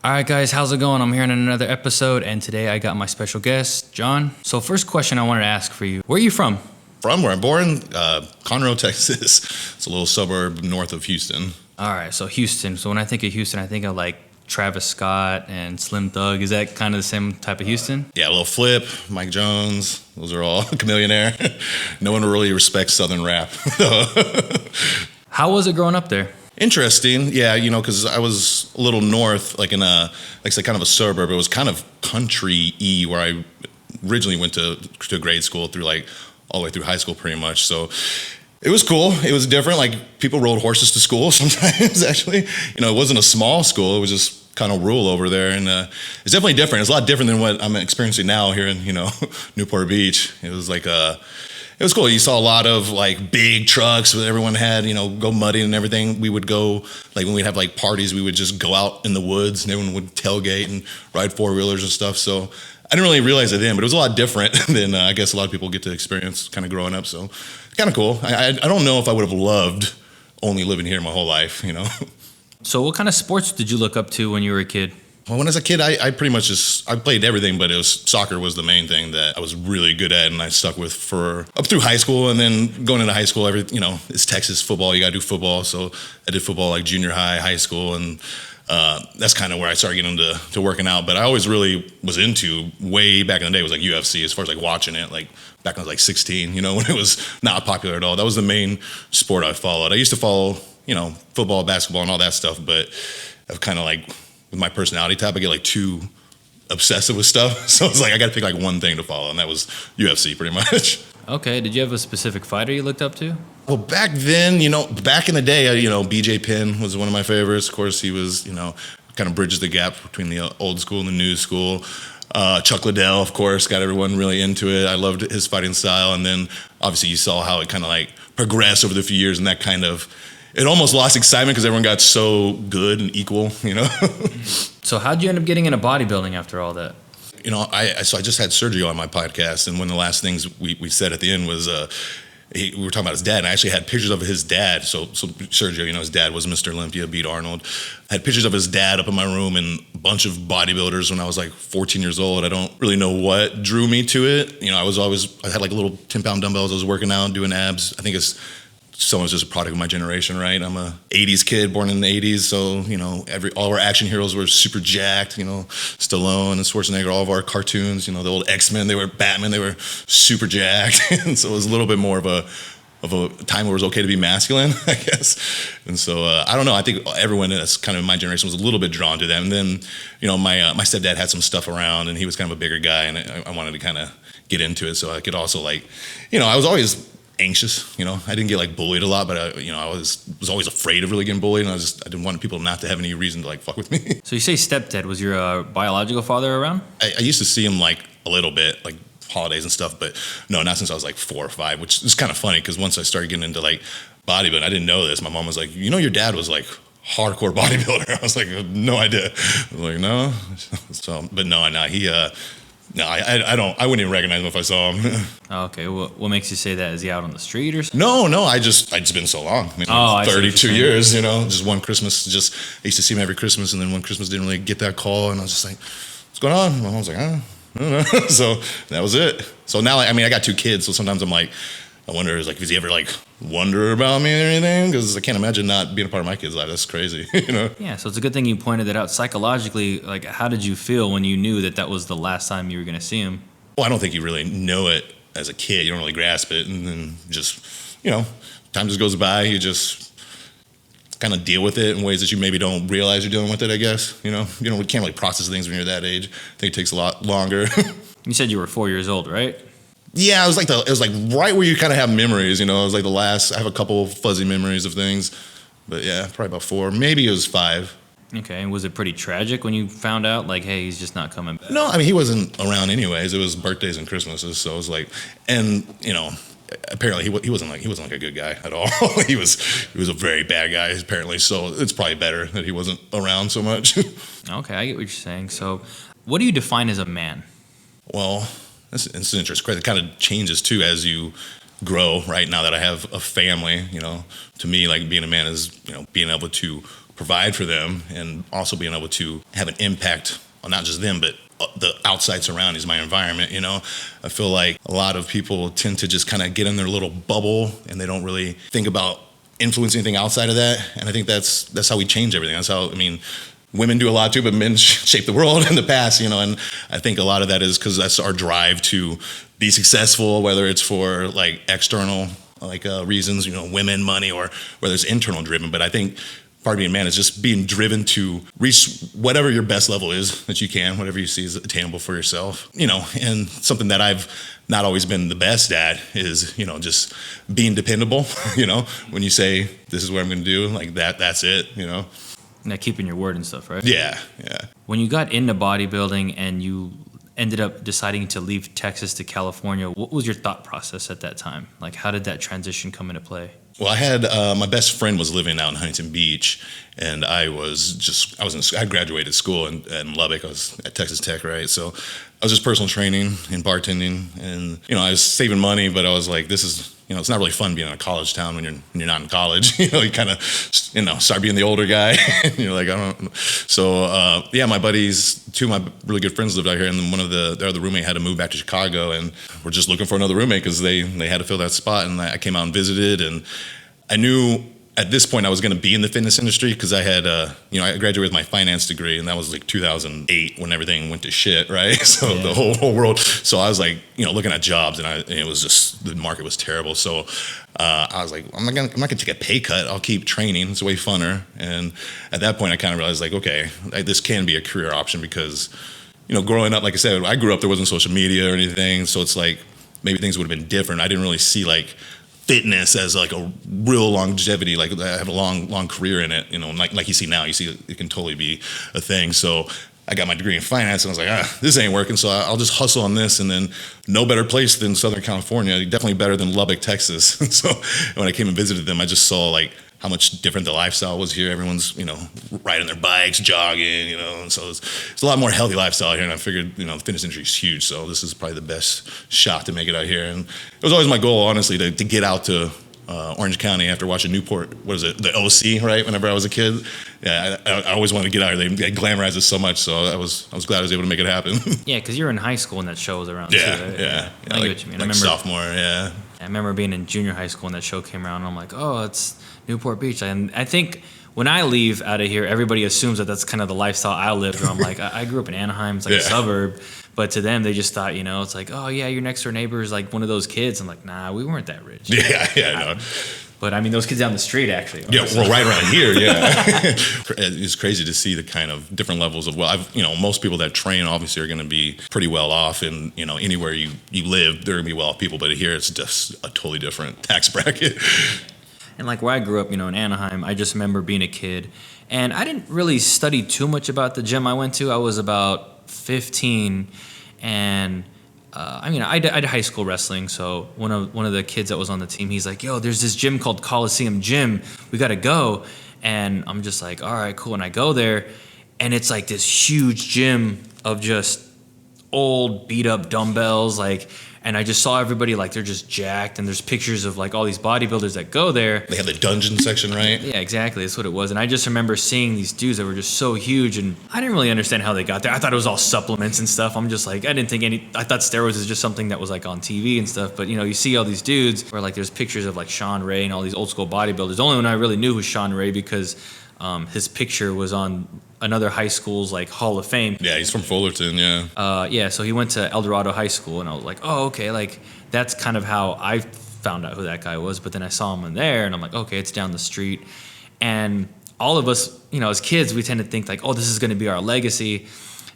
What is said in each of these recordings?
All right, guys, how's it going? I'm here in another episode, and today I got my special guest, John. So first question I wanted to ask for you, where are you from? From where I'm born, Conroe, Texas. It's a little suburb north of Houston. All right, so Houston. So when I think of Houston, I think of like Travis Scott and Slim Thug. Is that kind of the same type of Houston? Yeah, Lil Flip, Mike Jones. Those are all Chameleonaire. No one really respects Southern rap. How was it growing up there? Interesting, yeah, because I was a little north, like in kind of a suburb. It was kind of country-y where I originally went to grade school through all the way through high school pretty much. So it was cool. It was different. Like people rode horses to school sometimes, actually. It wasn't a small school. It was just kind of rural over there. And it's definitely different. It's a lot different than what I'm experiencing now here in, Newport Beach. It was it was cool. You saw a lot of big trucks where everyone had, go mudding and everything. We would go, when we'd have parties, we would just go out in the woods and everyone would tailgate and ride four-wheelers and stuff. So I didn't really realize it then, but it was a lot different than I guess a lot of people get to experience kind of growing up. So it's kind of cool. I don't know if I would have loved only living here my whole life, So what kind of sports did you look up to when you were a kid? Well, when I was a kid, I pretty much I played everything, but soccer was the main thing that I was really good at, and I stuck with for up through high school, and then going into high school, it's Texas football. You got to do football, so I did football junior high, high school, and that's kind of where I started getting into working out. But I always really was into way back in the day was UFC as far as watching it, back when I was 16, when it was not popular at all. That was the main sport I followed. I used to follow, football, basketball, and all that stuff, but I've kind of with my personality type, I get too obsessive with stuff. So it's I got to pick one thing to follow, and that was UFC pretty much. Okay. Did you have a specific fighter you looked up to? Well, back then, back in the day, BJ Penn was one of my favorites. Of course, he was, kind of bridges the gap between the old school and the new school. Chuck Liddell, of course, got everyone really into it. I loved his fighting style. And then obviously you saw how it kind of progressed over the few years, and that kind of, it almost lost excitement because everyone got so good and equal, So how'd you end up getting into bodybuilding after all that? So I just had Sergio on my podcast, and one of the last things we said at the end was we were talking about his dad, and I actually had pictures of his dad. So Sergio, his dad was Mr. Olympia, beat Arnold. I had pictures of his dad up in my room and a bunch of bodybuilders when I was 14 years old. I don't really know what drew me to it. I had little 10-pound dumbbells. I was working out, doing abs. I think someone's just a product of my generation, right? I'm a 80s kid, born in the 80s, so, all our action heroes were super jacked, Stallone and Schwarzenegger, all of our cartoons, the old X-Men, they were Batman, they were super jacked, and so it was a little bit more of a time where it was okay to be masculine, I guess. And so, I don't know, I think everyone that's kind of in my generation was a little bit drawn to that. And then, my stepdad had some stuff around, and he was kind of a bigger guy, and I wanted to kind of get into it so I could also, I was always anxious, I didn't get bullied a lot, but I was always afraid of really getting bullied, and I didn't want people not to have any reason to fuck with me. So you say stepdad, was your biological father around? I used to see him a little bit, holidays and stuff, but no, not since I was 4 or 5, which is kind of funny because once I started getting into bodybuilding, I didn't know this. My mom was like, your dad was hardcore bodybuilder. I was no idea. I was no. So, but no, he no, I wouldn't even recognize him if I saw him. Okay, what makes you say that? Is he out on the street or something? No, I just been so long. 32 years, just one Christmas. I used to see him every Christmas, and then one Christmas didn't really get that call, and I was just what's going on? My mom was I don't know. So that was it. So now, I got 2 kids, so sometimes I'm I wonder, is he ever wonder about me or anything? Because I can't imagine not being a part of my kid's life. That's crazy, Yeah, so it's a good thing you pointed that out. Psychologically, how did you feel when you knew that was the last time you were going to see him? Well, I don't think you really know it as a kid. You don't really grasp it, and then just, time just goes by. You just kind of deal with it in ways that you maybe don't realize you're dealing with it, I guess. We can't really process things when you're that age. I think it takes a lot longer. You said you were 4 years old, right? Yeah, it was right where you kind of have memories, It was the last. I have a couple fuzzy memories of things, but yeah, probably about 4. Maybe it was 5. Okay, and was it pretty tragic when you found out, hey, he's just not coming back? No, he wasn't around anyways. It was birthdays and Christmases, so it was and apparently he wasn't a good guy at all. he was a very bad guy apparently. So it's probably better that he wasn't around so much. Okay, I get what you're saying. So, what do you define as a man? Well, it's an interesting question. It kind of changes too as you grow. Right now that I have a family, to me, being a man is being able to provide for them, and also being able to have an impact on not just them, but the outside surroundings, my environment. I feel like a lot of people tend to just kind of get in their little bubble, and they don't really think about influencing anything outside of that. And I think that's how we change everything. That's how, women do a lot too, but men shape the world in the past, and I think a lot of that is because that's our drive to be successful, whether it's for like external reasons, women, money, or whether it's internal driven. But I think part of being a man is just being driven to reach whatever your best level is that you can, whatever you see is attainable for yourself, and something that I've not always been the best at is, just being dependable, when you say, this is what I'm going to do, like that's it, Now, keeping your word and stuff, right? Yeah. When you got into bodybuilding and you ended up deciding to leave Texas to California, what was your thought process at that time? Like, how did that transition come into play? Well, I had my best friend was living out in Huntington Beach, and I graduated school in Lubbock. I was at Texas Tech, right? So I was just personal training and bartending, and I was saving money, but I was like, this is, it's not really fun being in a college town when you're not in college. You kind of, start being the older guy. And you're like, I don't know. So my buddies, two of my really good friends lived out here, and then one of their other roommate had to move back to Chicago, and we're just looking for another roommate because they had to fill that spot. And I came out and visited, and I knew at this point I was going to be in the fitness industry because I had, I graduated with my finance degree, and that was like 2008 when everything went to shit, right? So the whole world. So I was like, looking at jobs, and it was just, the market was terrible. So I was like, I'm not gonna take a pay cut. I'll keep training. It's way funner. And at that point, I kind of realized like, okay, this can be a career option because, growing up, like I said, I grew up, there wasn't social media or anything. So it's like maybe things would have been different. I didn't really see like fitness as like a real longevity, like I have a long career in it, like you see now, it can totally be a thing. So I got my degree in finance, and I was like, this ain't working, so I'll just hustle on this. And then no better place than Southern California, definitely better than Lubbock, Texas. So when I came and visited them, I just saw like how much different the lifestyle was here. Everyone's, riding their bikes, jogging, and so it's a lot more healthy lifestyle here. And I figured, the fitness industry is huge, so this is probably the best shot to make it out here. And it was always my goal, honestly, to get out to Orange County after watching Newport, what is it, the OC, right? Whenever I was a kid, I always wanted to get out here. They glamorized it so much, so I was glad I was able to make it happen. Yeah, because you were in high school when that show was around. Yeah, too, right? yeah. I get what you mean. Like sophomore, yeah. I remember being in junior high school when that show came around, and I'm like, oh, it's Newport Beach. And I think when I leave out of here, everybody assumes that that's kind of the lifestyle I lived. Where I'm like, I grew up in Anaheim, it's like a suburb. But to them, they just thought, it's like, oh, yeah, your next door neighbor is like one of those kids. I'm like, nah, we weren't that rich. Yeah, I know. But those kids down the street, actually. Yeah, well, right around here, yeah. It's crazy to see the kind of different levels of most people that train obviously are going to be pretty well off, and anywhere you live, there are going to be well off people. But here, it's just a totally different tax bracket. And like where I grew up, in Anaheim, I just remember being a kid, and I didn't really study too much about the gym I went to. I was about 15, and I did high school wrestling, so one of the kids that was on the team, he's like, yo, there's this gym called Coliseum Gym, we gotta go. And I'm just like, all right, cool. And I go there, and it's like this huge gym of just old beat up dumbbells, and I just saw everybody like they're just jacked, and there's pictures of like all these bodybuilders that go there. They have the dungeon section, right? Yeah, exactly. That's what it was. And I just remember seeing these dudes that were just so huge, and I didn't really understand how they got there. I thought it was all supplements and stuff. I'm just like, I thought steroids was just something that was like on TV and stuff. But you see all these dudes where like there's pictures of like Sean Ray and all these old school bodybuilders. The only one I really knew was Sean Ray because his picture was on another high school's like Hall of Fame. Yeah, he's from Fullerton, yeah. So he went to El Dorado High School, and I was like, oh, okay, like that's kind of how I found out who that guy was. But then I saw him in there, and I'm like, okay, it's down the street. And all of us, as kids, we tend to think like, oh, this is going to be our legacy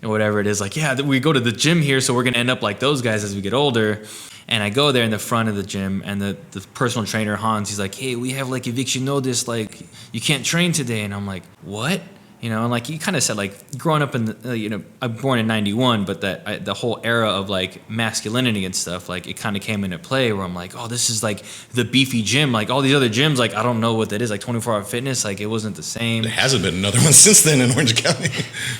and whatever it is. Like, yeah, we go to the gym here, so we're going to end up like those guys as we get older. And I go there in the front of the gym, and the personal trainer, Hans, he's like, hey, we have like eviction notice, like you can't train today. And I'm like, what? And like you kind of said, like growing up in the, I'm born in '91, but the whole era of like masculinity and stuff, like it kind of came into play where I'm like, oh, this is like the beefy gym, like all these other gyms, like I don't know what that is, like 24-hour fitness, like it wasn't the same. There hasn't been another one since then in Orange County.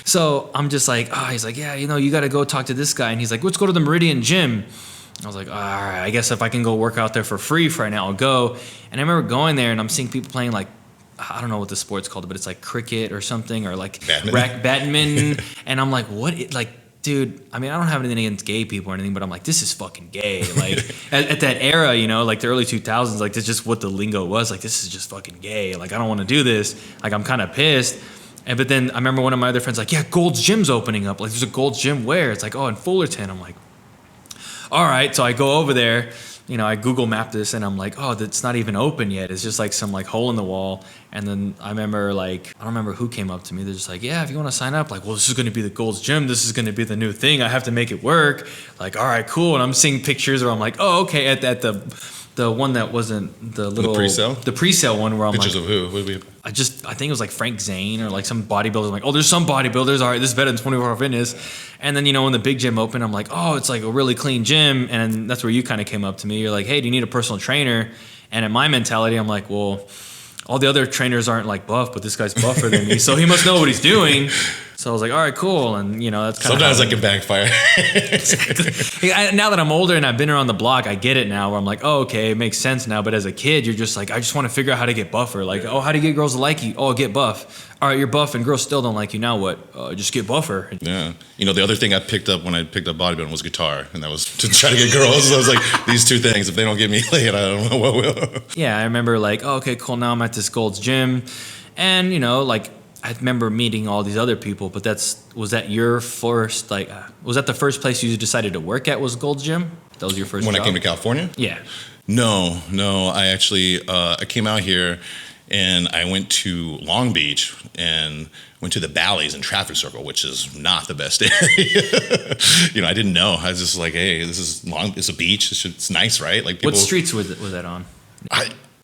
So I'm just like, he's like, yeah, you got to go talk to this guy, and he's like, let's go to the Meridian Gym. I was like, all right, I guess if I can go work out there for free for right now, I'll go. And I remember going there, and I'm seeing people playing like I don't know what the sport's called, but it's like cricket or something, or like Badminton. badminton. And I'm like, what? Dude, I mean, I don't have anything against gay people or anything, but I'm like, this is fucking gay. Like at that era, you know, like the early 2000s, like that's just what the lingo was. Like, this is just fucking gay. Like, I don't want to do this. Like, I'm kind of pissed. But then I remember one of my other friends like, yeah, Gold's Gym's opening up. Like, there's a Gold's Gym where? It's like, oh, in Fullerton. I'm like, all right. So I go over there. You know, I Google map this and I'm like, oh, that's not even open yet. It's just like some like hole in the wall. And then I remember like, I don't remember who came up to me. They're just like, yeah, if you want to sign up, like, well, this is going to be the Gold's Gym. This is going to be the new thing. I have to make it work. Like, all right, cool. And I'm seeing pictures where I'm like, oh, okay. At the one that wasn't the little the pre-sale one where I'm pictures like, of who? What did we... I think it was like Frank Zane or like some bodybuilder. I'm like, oh, there's some bodybuilders. All right, this is better than 24 Hour Fitness. And then, you know, when the big gym opened, I'm like, oh, it's like a really clean gym. And that's where you kind of came up to me. You're like, hey, do you need a personal trainer? And in my mentality, I'm like, well, all the other trainers aren't like buff, but this guy's buffer than me. So he must know what he's doing. So I was like, all right, cool. And, you know, that's kind of sometimes that can backfire. Exactly. Now that I'm older and I've been around the block, I get it now where I'm like, oh, okay, it makes sense now. But as a kid, you're just like, I just want to figure out how to get buffer. Like, oh, how do you get girls to like you? Oh, get buff. All right, you're buff and girls still don't like you. Now what? Just get buffer. Yeah. You know, the other thing I picked up when I picked up bodybuilding was guitar. And that was to try to get girls. So I was like, these two things, if they don't get me laid, I don't know what will. Yeah, I remember like, oh, okay, cool. Now I'm at this Gold's Gym. And, you know, like, I remember meeting all these other people, but was that your first, like, was that the first place you decided to work at was Gold's Gym? That was your first When job? I came to California? Yeah. No. I actually, I came out here and I went to Long Beach and went to the Bally's and Traffic Circle, which is not the best area. You know, I didn't know. I was just like, hey, it's a beach. It's nice, right? Like, people, what streets was that on?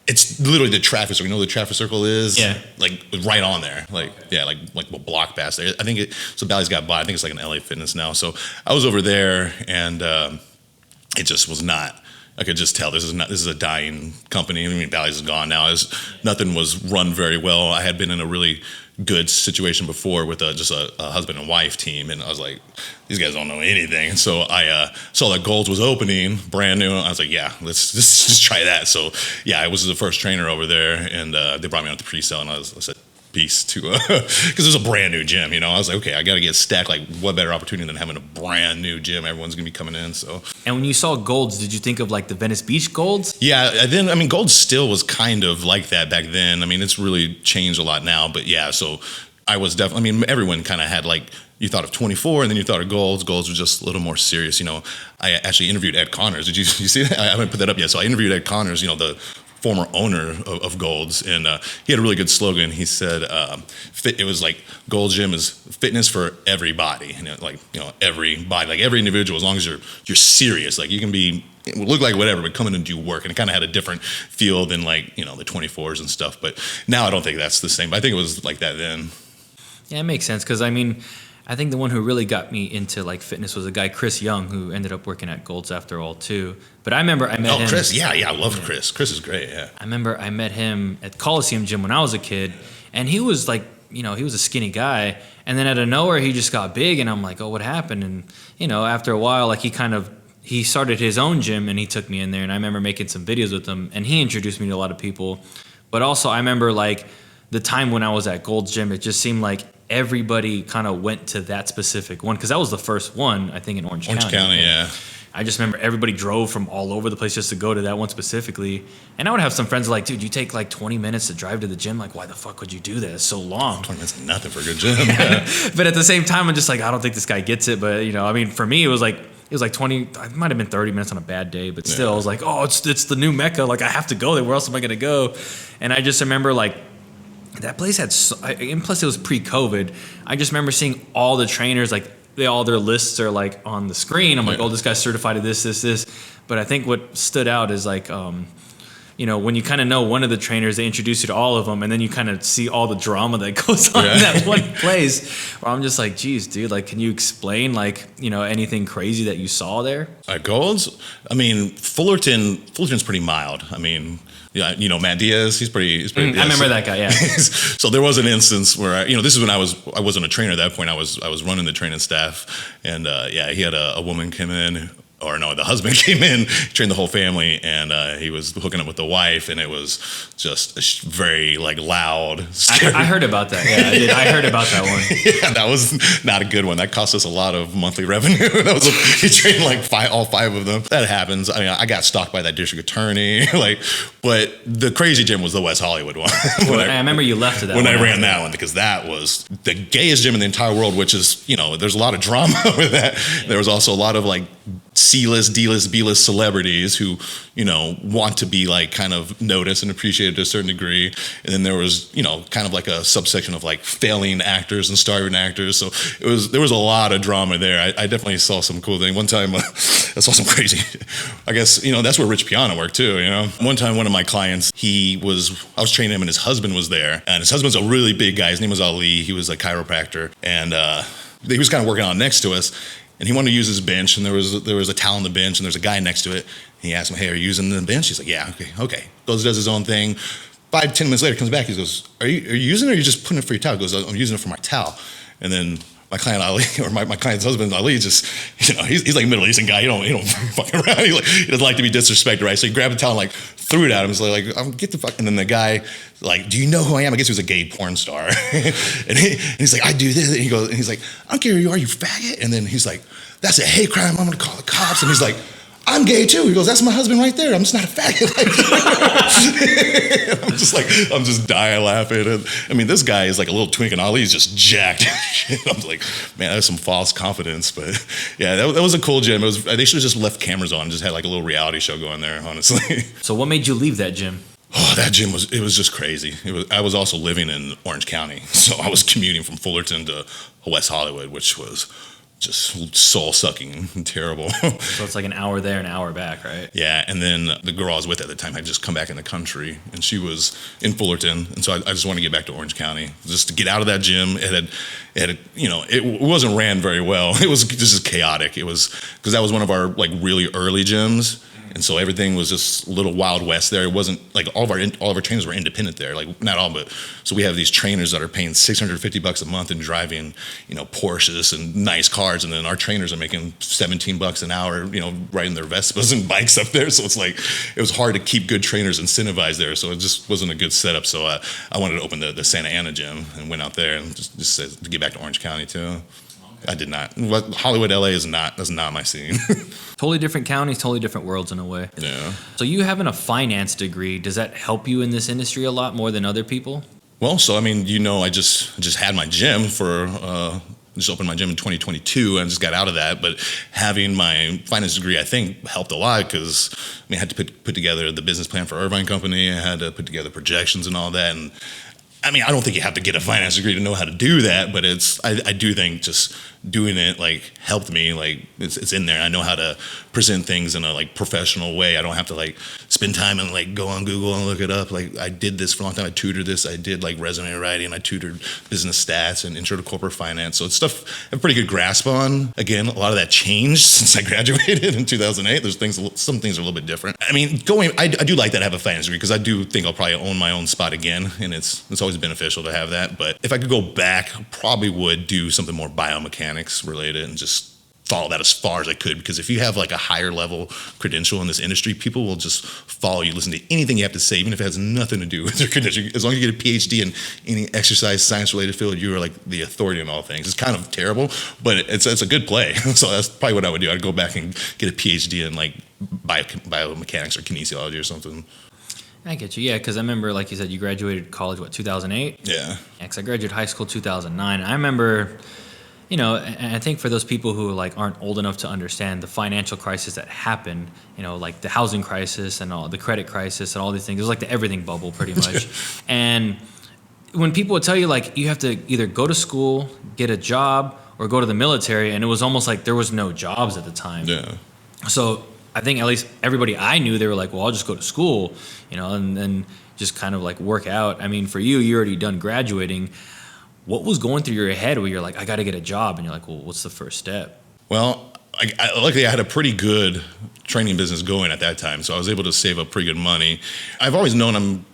It's literally the traffic circle. You know what the traffic circle is? Yeah. Like right on there. Like, yeah, like a block past there. I think so Bally's got bought. I think it's like an LA Fitness now. So I was over there and it just was not, I could just tell this is a dying company. I mean, Bally's is gone now. Nothing was run very well. I had been in a really good situation before with just a husband and wife team, and I was like, these guys don't know anything. And so I saw that Gold's was opening, brand new. I was like, yeah, let's just try that. So yeah, I was the first trainer over there, and they brought me out to pre-sale, and I said, peace to because it was a brand new gym, you know. I was like, okay, I got to get stacked. Like, what better opportunity than having a brand new gym? Everyone's gonna be coming in. So, and when you saw Gold's, did you think of like the Venice Beach Gold's? Yeah, then I mean, Gold still was kind of like that back then. I mean, it's really changed a lot now, but yeah. So I was definitely. I mean, everyone kind of had like. You thought of 24, and then you thought of Gold's. Gold's was just a little more serious, you know. I actually interviewed Ed Connors. Did you see that? I haven't put that up yet. So I interviewed Ed Connors, you know, the former owner of Gold's, and he had a really good slogan. He said, it was like Gold's Gym is fitness for everybody, and like, you know, everybody, like every individual, as long as you're serious, like you can be, it will look like whatever, but come in and do work. And it kind of had a different feel than like, you know, the 24s and stuff. But now I don't think that's the same. But I think it was like that then. Yeah, it makes sense because I mean, I think the one who really got me into like fitness was a guy, Chris Young, who ended up working at Gold's after all too. But I remember I met him. Oh, Chris, yeah, I loved Chris. Chris is great, yeah. I remember I met him at Coliseum Gym when I was a kid, and he was like, you know, he was a skinny guy, and then out of nowhere he just got big, and I'm like, oh, what happened? And you know, after a while, like he started his own gym, and he took me in there, and I remember making some videos with him, and he introduced me to a lot of people. But also I remember like the time when I was at Gold's Gym, it just seemed like everybody kind of went to that specific one because that was the first one, I think, in Orange County. Orange County, yeah. I just remember everybody drove from all over the place just to go to that one specifically. And I would have some friends like, dude, you take like 20 minutes to drive to the gym. Like, why the fuck would you do that? It's so long. 20 minutes is nothing for a good gym. But at the same time, I'm just like, I don't think this guy gets it. But, you know, I mean, for me, it was like 20, it might have been 30 minutes on a bad day. But still, I was like, oh, it's the new Mecca. Like, I have to go there. Where else am I going to go? And I just remember like, that place had, and plus it was pre-COVID. I just remember seeing all the trainers, like all their lists are like on the screen. I'm like, oh, this guy's certified at this. But I think what stood out is like, you know, when you kind of know one of the trainers, they introduce you to all of them, and then you kind of see all the drama that goes on in that one place. Where I'm just like, geez, dude, like, can you explain like, you know, anything crazy that you saw there? At Gold's, I mean, Fullerton's pretty mild. I mean. Yeah, you know, Matt Diaz, he's pretty. I remember that guy. Yeah. So there was an instance where this is when I wasn't a trainer at that point. I was running the training staff, and he had a woman come in, or no, the husband came in, trained the whole family, and he was hooking up with the wife, and it was just a very like loud. I heard about that. Yeah, I did. I heard about that one. Yeah, that was not a good one. That cost us a lot of monthly revenue. He trained like all 5 of them. That happens. I mean, I got stalked by that district attorney. But the crazy gym was the West Hollywood one. I remember you left to that when one. I ran that one, because that was the gayest gym in the entire world, which is, there's a lot of drama with that. Yeah. There was also a lot of like C-list, D-list, B-list celebrities who, want to be like kind of noticed and appreciated to a certain degree. And then there was, kind of like a subsection of like failing actors and starving actors. So there was a lot of drama there. I definitely saw some cool things. One time I saw some crazy, I guess, that's where Rich Piana worked too, One time one of my clients, I was training him and his husband was there. And his husband's a really big guy. His name was Ali. He was a chiropractor. And he was kind of working on next to us. And he wanted to use his bench, and there was a towel on the bench, and there's a guy next to it. And he asked him, "Hey, are you using the bench?" He's like, "Yeah, okay." Goes, does his own thing. 5-10 minutes later, comes back. He goes, "Are you using it, or are you just putting it for your towel?" He goes, "I'm using it for my towel." And then my client Ali, or my client's husband Ali, just he's like a Middle Eastern guy. He don't fuck around. He doesn't like to be disrespected, right? So he grabbed the towel and like threw it at him. He's like, "Get the fuck!" And then the guy like, "Do you know who I am?" I guess he was a gay porn star. and he's like, "I do this." And he's like, "I don't care who you are, you faggot." And then he's like, "That's a hate crime. I'm gonna call the cops." And he's like, "I'm gay too." He goes, "That's my husband right there. I'm just not a faggot." I'm just dying laughing. And I mean, this guy is like a little twink, and Ali's just jacked. I'm like, man, that's some false confidence. But yeah, that was a cool gym. They should have just left cameras on, and just had like a little reality show going there, honestly. So what made you leave that gym? Oh, that gym was just crazy. I was also living in Orange County, so I was commuting from Fullerton to West Hollywood, which was just soul-sucking and terrible. So it's like an hour there, an hour back, right? Yeah, and then the girl I was with at the time had just come back in the country, and she was in Fullerton, and so I just wanted to get back to Orange County, just to get out of that gym. It wasn't ran very well. It was just chaotic. It was because that was one of our like really early gyms. And so everything was just a little Wild West there. It wasn't like all of our trainers were independent there, like not all, but so we have these trainers that are paying $650 a month and driving, Porsches and nice cars, and then our trainers are making $17 an hour, riding their Vespas and bikes up there. So it's like it was hard to keep good trainers incentivized there. So it just wasn't a good setup. So I wanted to open the Santa Ana gym and went out there and just said to get back to Orange County too. I did not. Hollywood, LA that's not my scene. Totally different counties, totally different worlds in a way. Yeah. So you having a finance degree, does that help you in this industry a lot more than other people? Well, so I mean, I just had my gym just opened my gym in 2022 and just got out of that. But having my finance degree, I think, helped a lot because I had to put together the business plan for Irvine Company. I had to put together projections and all that. And I mean, I don't think you have to get a finance degree to know how to do that, but I do think just doing it like helped me. Like it's in there. I know how to present things in a like professional way. I don't have to like spend time and like go on Google and look it up. Like I did this for a long time. I tutored this. I did like resume writing. I tutored business stats and intro to corporate finance. So it's stuff I have a pretty good grasp on. Again, a lot of that changed since I graduated in 2008. Some things are a little bit different. I mean, I do like that I have a finance degree because I do think I'll probably own my own spot again, and it's always beneficial to have that. But if I could go back, I probably would do something more biomechanics related and just follow that as far as I could, because if you have like a higher level credential in this industry, people will just follow you, listen to anything you have to say, even if it has nothing to do with your credential. As long as you get a PhD in any exercise science related field, you are like the authority on all things. It's kind of terrible, but it's a good play. So that's probably what I would do. I'd go back and get a PhD in like biomechanics or kinesiology or something. I get you, yeah, because I remember, like you said, you graduated college, 2008? Yeah. Because I graduated high school 2009. And I remember, and I think for those people who like aren't old enough to understand the financial crisis that happened, like the housing crisis and all the credit crisis and all these things, it was like the everything bubble pretty much. And when people would tell you like you have to either go to school, get a job, or go to the military, and it was almost like there was no jobs at the time. Yeah. So I think at least everybody I knew, they were like, well, I'll just go to school, and then just kind of like work out. I mean, for you're already done graduating. What was going through your head where you're like, I got to get a job? And you're like, well, what's the first step? Well, luckily I had a pretty good training business going at that time, so I was able to save up pretty good money. I've always known I'm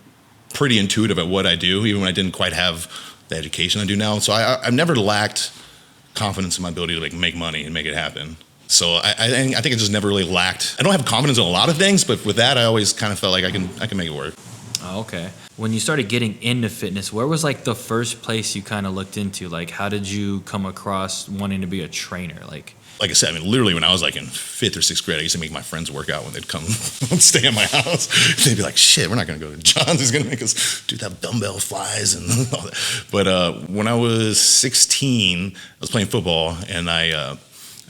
pretty intuitive at what I do, even when I didn't quite have the education I do now. So I've never lacked confidence in my ability to like make money and make it happen. So I think it just never really lacked. I don't have confidence in a lot of things, but with that, I always kind of felt like I can make it work. Oh, okay. When you started getting into fitness, where was like the first place you kind of looked into? Like, how did you come across wanting to be a trainer? Like I said, I mean, literally when I was like in 5th or 6th grade, I used to make my friends work out when they'd come stay at my house. They'd be like, shit, we're not going to go to John's. He's going to make us do that dumbbell flies and all that. But when I was 16, I was playing football, and I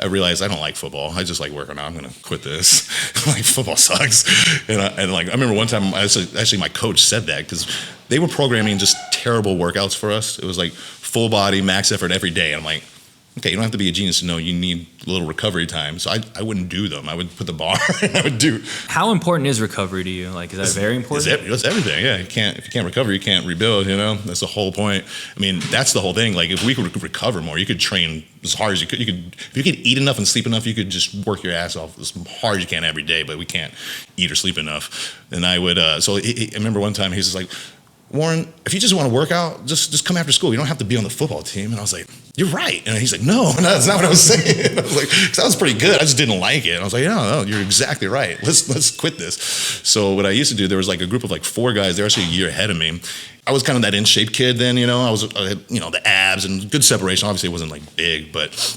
realized I don't like football. I just like working out. I'm going to quit this. Like, football sucks. And I remember one time, actually my coach said that, because they were programming just terrible workouts for us. It was like full body, max effort every day. And I'm like, okay, you don't have to be a genius to know you need a little recovery time. So I wouldn't do them. I would put the bar and I would do. How important is recovery to you? Like, is that very important? It's everything. Yeah, if you can't recover, you can't rebuild. You know, that's the whole point. I mean, that's the whole thing. Like, if we could recover more, you could train as hard as you could. If you could eat enough and sleep enough, you could just work your ass off as hard as you can every day. But we can't eat or sleep enough. And I would. So I remember one time he was just like, Warren, if you just want to work out, just come after school. You don't have to be on the football team. And I was like, you're right. And he's like, no, that's not what I was saying. I was like, because that was pretty good. I just didn't like it. And I was like, no, you're exactly right. Let's quit this. So what I used to do, there was like a group of like 4 guys. They were actually a year ahead of me. I was kind of that in shape kid then, you know. I had, you know, the abs and good separation. Obviously, it wasn't like big, but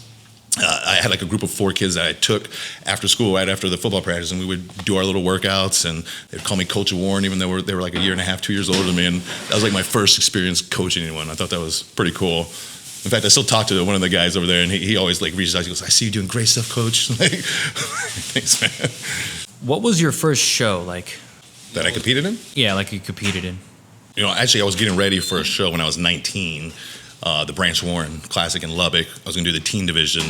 I had like a group of 4 kids that I took after school, right after the football practice, and we would do our little workouts, and they'd call me Coach Warren, even though they were like a year and a half, 2 years older than me, and that was like my first experience coaching anyone. I thought that was pretty cool. In fact, I still talk to one of the guys over there, and he always like reaches out. He goes, "I see you doing great stuff, Coach." Like, thanks, man. What was your first show like? That I competed in? Yeah, like you competed in. You know, actually, I was getting ready for a show when I was 19. The Branch Warren Classic in Lubbock. I was going to do the teen division,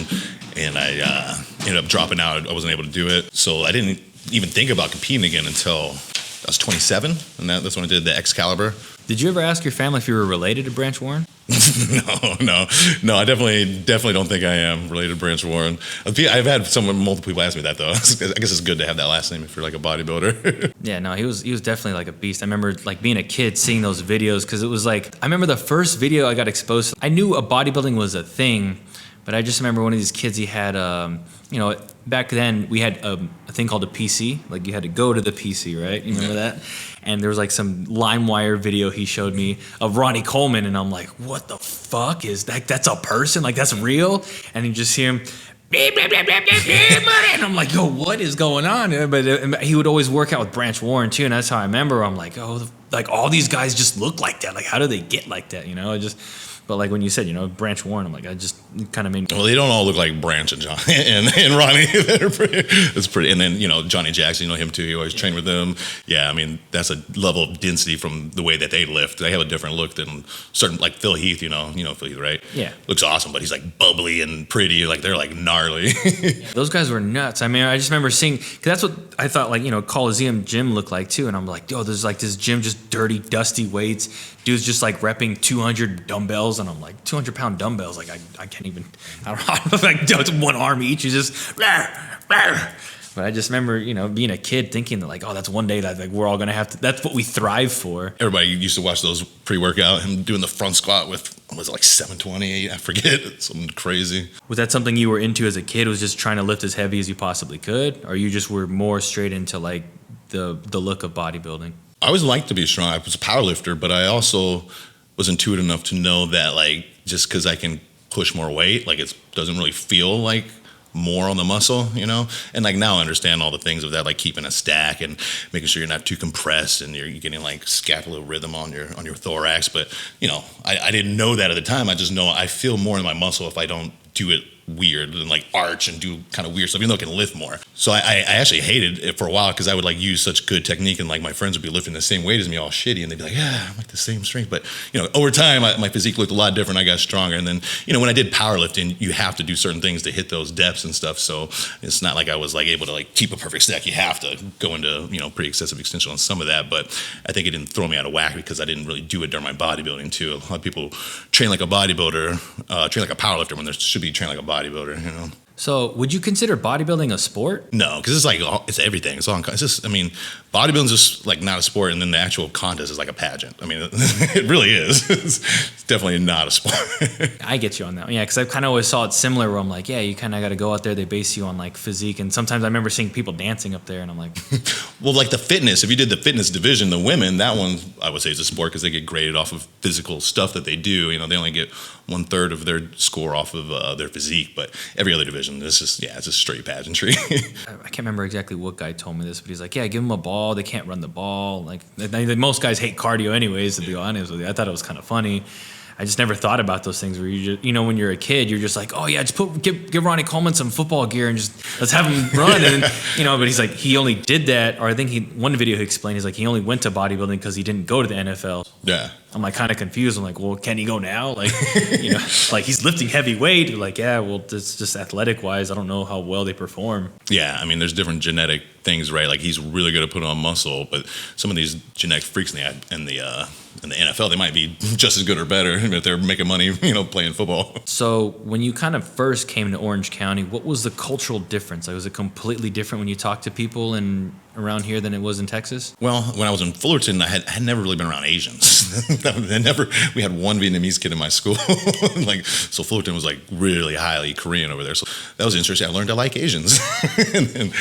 and I ended up dropping out. I wasn't able to do it. So I didn't even think about competing again until I was 27, and that's when I did the Excalibur. Did you ever ask your family if you were related to Branch Warren? No. I definitely don't think I am related to Branch Warren. I've had multiple people ask me that, though. I guess it's good to have that last name if you're like a bodybuilder. Yeah, no, he was definitely like a beast. I remember like being a kid seeing those videos, because it was like, I remember the first video I got exposed to. I knew bodybuilding was a thing, but I just remember one of these kids, he had, you know, back then we had a thing called a PC. Like, you had to go to the PC, right? You remember that? And there was like some LimeWire video he showed me of Ronnie Coleman, and I'm like, what the fuck is that? That's a person? Like, that's real? And you just hear him, and I'm like, yo, what is going on? But he would always work out with Branch Warren too, and that's how I remember. I'm like, oh, like all these guys just look like that. Like, how do they get like that? You know, but like when you said, you know, Branch Warren, I'm like, I just kind of made me. Well, they don't all look like Branch and John and Ronnie. It's pretty. And then, you know, Johnny Jackson, you know him too. You always train with them. Yeah, I mean, that's a level of density from the way that they lift. They have a different look than certain, like Phil Heath. You know Phil Heath, right? Yeah, looks awesome, but he's like bubbly and pretty. Like, they're like gnarly. Those guys were nuts. I mean, I just remember seeing, because that's what I thought, like, you know, Coliseum gym looked like too. And I'm like, yo, there's like this gym, just dirty, dusty weights. Dude's just like repping 200 dumbbells, and I'm like, 200-pound dumbbells, like I can't even, I don't know, like it's one arm each. You just, but I just remember, you know, being a kid thinking that like, oh, that's one day that like we're all gonna have to. That's what we thrive for. Everybody used to watch those pre-workout, him doing the front squat with, was it like 720? I forget, something crazy. Was that something you were into as a kid? Was just trying to lift as heavy as you possibly could, or you just were more straight into like the look of bodybuilding? I always liked to be strong. I was a power lifter, but I also was intuitive enough to know that like just because I can push more weight, like it doesn't really feel like more on the muscle, you know? And like now I understand all the things of that, like keeping a stack and making sure you're not too compressed and you're getting like scapular rhythm on your thorax. But, you know, I didn't know that at the time. I just know I feel more in my muscle if I don't do it weird and like arch and do kind of weird stuff, even though it can lift more. So I actually hated it for a while because I would like use such good technique, and like my friends would be lifting the same weight as me all shitty, and they'd be like, yeah, I'm like the same strength. But, you know, over time, my physique looked a lot different. I got stronger. And then, you know, when I did powerlifting, you have to do certain things to hit those depths and stuff. So it's not like I was like able to like keep a perfect stack. You have to go into, you know, pretty excessive extension on some of that. But I think it didn't throw me out of whack because I didn't really do it during my bodybuilding too. A lot of people train like a bodybuilder, train like a powerlifter when they should be trained like a bodybuilder, you know? So, would you consider bodybuilding a sport? No, because it's like it's everything. It's just, I mean, bodybuilding's just like not a sport, and then the actual contest is like a pageant. I mean, it really is. It's definitely not a sport. I get you on that one. Yeah, because I kind of always saw it similar where I'm like, yeah, you kind of got to go out there. They base you on like physique. And sometimes I remember seeing people dancing up there and I'm like, Well, like the fitness, if you did the fitness division, the women, that one I would say is a sport because they get graded off of physical stuff that they do. You know, they only get 1/3 of their score off of their physique. But every other division, it's just straight pageantry. I can't remember exactly what guy told me this, but he's like, yeah, give them a ball. They can't run the ball. Like most guys hate cardio anyways, to be honest with you. I thought it was kind of funny. I just never thought about those things where you just, when you're a kid, you're just like, oh yeah, just give Ronnie Coleman some football gear and just let's have him run. And but he's like, he only did that, or I think one video he explained, he's like, he only went to bodybuilding because he didn't go to the NFL. Yeah. I'm like kind of confused. I'm like, well, can he go now? Like, like he's lifting heavy weight. Like, yeah, well, it's just athletic wise. I don't know how well they perform. Yeah, I mean, there's different genetic things, right? Like he's really good at putting on muscle, but some of these genetic freaks in the NFL, they might be just as good or better if they're making money, playing football. So when you kind of first came to Orange County, what was the cultural difference? Like, was it completely different when you talked to people around here than it was in Texas? Well, when I was in Fullerton, I had never really been around Asians. We had one Vietnamese kid in my school. So Fullerton was like really highly Korean over there. So that was interesting. I learned to like Asians. and